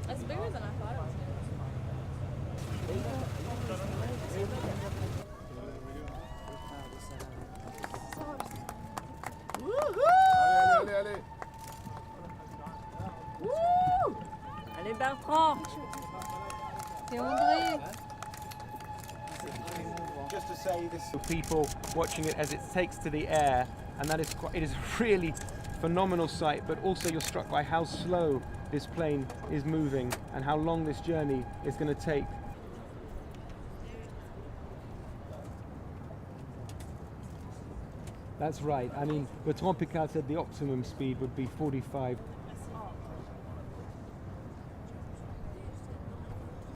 It's bigger than I thought it was. Allez, allez. Allez Bertrand. Et André. Just to say this. People watching it as it takes to the air, and that is quite, it is a really phenomenal sight, but also you're struck by how slow this plane is moving and how long this journey is going to take. That's right. I mean, Bertrand Piccard said the optimum speed would be 45